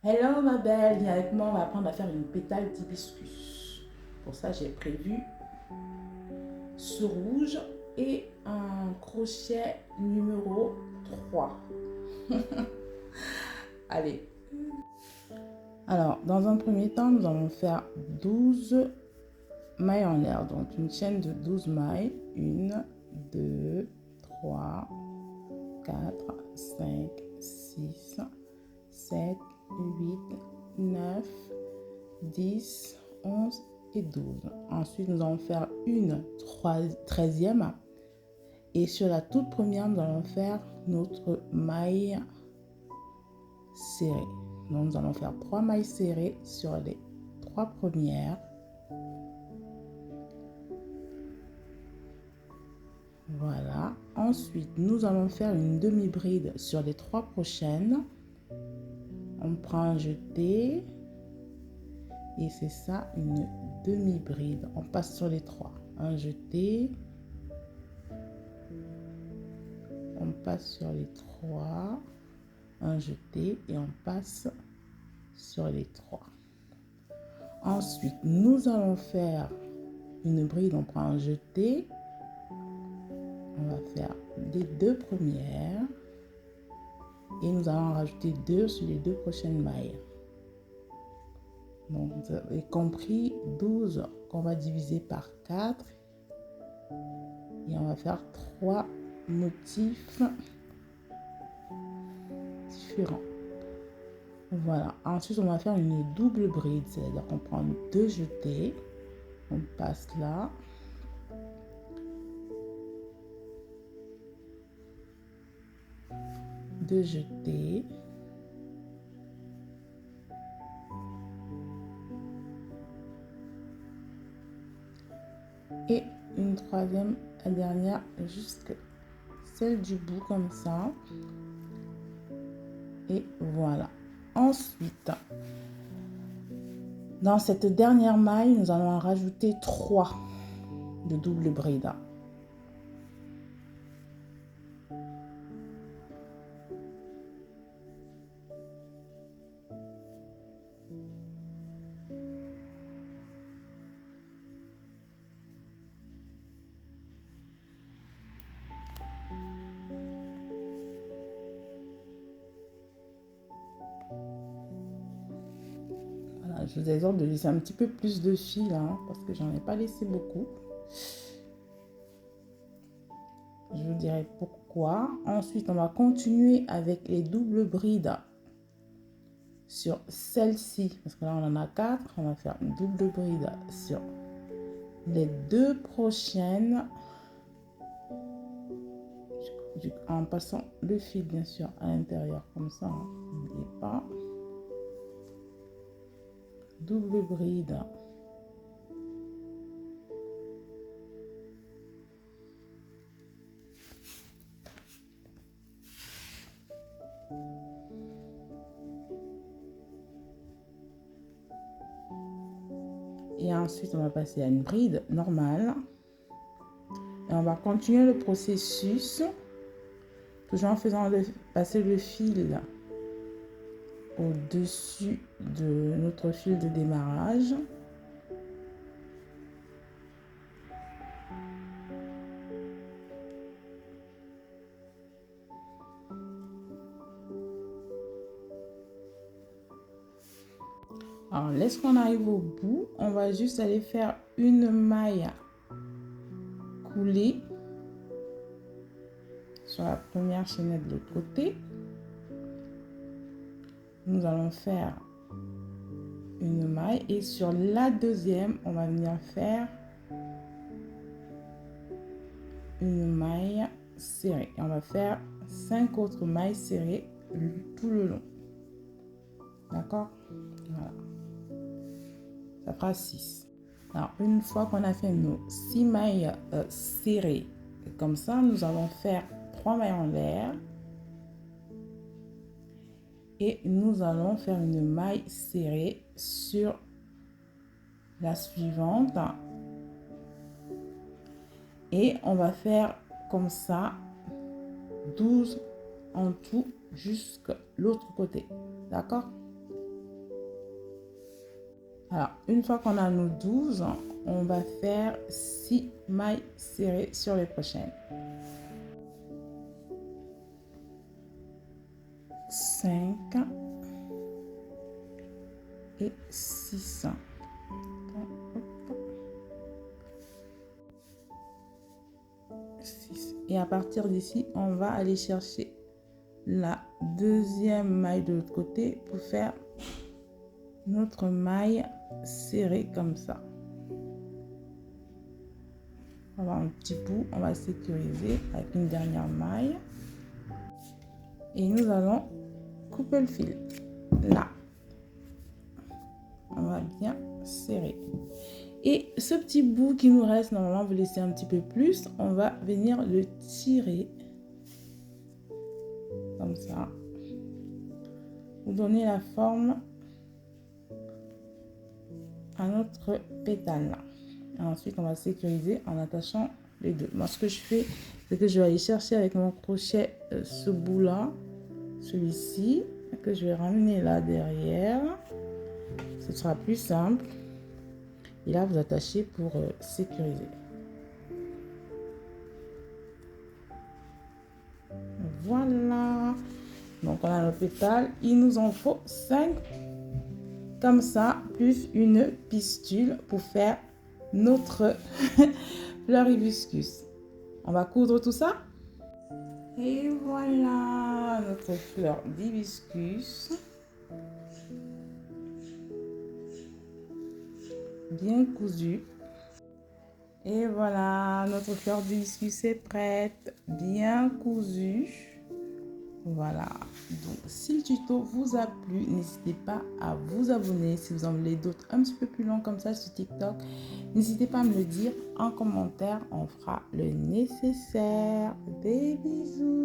Hello ma belle, viens avec moi, on va apprendre à faire une pétale d'hibiscus. Pour ça, j'ai prévu ce rouge et un crochet numéro 3. Allez. Alors, dans un premier temps, nous allons faire 12 mailles en l'air. Donc, une chaîne de 12 mailles. 1, 2, 3, 4, 5, 6, 7, 8, 9, 10, 11 et 12. Ensuite, nous allons faire une 13e. Et sur la toute première, nous allons faire notre maille serrée. Donc, nous allons faire 3 mailles serrées sur les 3 premières. Voilà. Ensuite, nous allons faire une demi-bride sur les 3 prochaines. On prend un jeté. Et c'est ça, une demi-bride. On passe sur les 3. Un jeté. On passe sur les 3. Un jeté et on passe sur les 3. Ensuite, nous allons faire une bride. On prend un jeté. On va faire les 2 premières. Et nous allons rajouter 2 sur les 2 prochaines mailles. Donc, vous avez compris 12 qu'on va diviser par 4. Et on va faire 3 motifs différents. Voilà. Ensuite, on va faire une double bride. C'est-à-dire qu'on prend 2 jetés. On passe là. Deux jetés. Et une troisième, la dernière, jusqu'à celle du bout comme ça. Et voilà. Ensuite, dans cette dernière maille, nous allons en rajouter 3 de double bride. Voilà, je vous exhorte de laisser un petit peu plus de fil parce que j'en ai pas laissé beaucoup. Je vous dirai pourquoi. Ensuite, on va continuer avec les doubles brides sur celle-ci. Parce que là, on en a 4. On va faire une double bride sur les 2 prochaines. En passant le fil, bien sûr, à l'intérieur. Comme ça, n'oubliez pas. Double bride. Et ensuite, on va passer à une bride normale. Et on va continuer le processus, toujours en faisant passer le fil au-dessus de notre fil de démarrage. Alors, lorsqu'on arrive au bout, on va juste aller faire une maille coulée sur la première chaînette de l'autre côté. Nous allons faire une maille et sur la deuxième, on va venir faire une maille serrée. Et on va faire 5 autres mailles serrées tout le long. D'accord? Voilà. Ça fera 6. Alors, une fois qu'on a fait nos 6 mailles serrées, comme ça, nous allons faire 3 mailles en l'air. Et nous allons faire une maille serrée sur la suivante. Et on va faire comme ça 12 en tout jusqu'à l'autre côté. D'accord? Alors, une fois qu'on a nos 12, on va faire 6 mailles serrées sur les prochaines. 5 et 6. Et à partir d'ici, on va aller chercher la deuxième maille de l'autre côté pour faire notre maille serrée comme ça. On va avoir un petit bout, on va sécuriser avec une dernière maille. Et nous allons couper le fil. Là. On va bien serrer. Et ce petit bout qui nous reste, normalement, vous laissez un petit peu plus. On va venir le tirer. Comme ça. Pour donner la forme à notre pétale. Et ensuite, on va sécuriser en attachant les deux. Moi, ce que je fais, c'est que je vais aller chercher avec mon crochet ce bout-là, celui-ci, que je vais ramener là derrière. Ce sera plus simple. Et là, vous attachez pour sécuriser. Voilà. Donc, on a nos pétales. Il nous en faut 5 comme ça, plus une pistule pour faire notre fleur hibiscus. On va coudre tout ça. Et voilà notre fleur d'hibiscus. Bien cousue. Et voilà, notre fleur d'hibiscus est prête, bien cousue. Voilà, donc si le tuto vous a plu, n'hésitez pas à vous abonner. Si vous en voulez d'autres un petit peu plus longs comme ça sur TikTok, n'hésitez pas à me le dire en commentaire, on fera le nécessaire. Des bisous.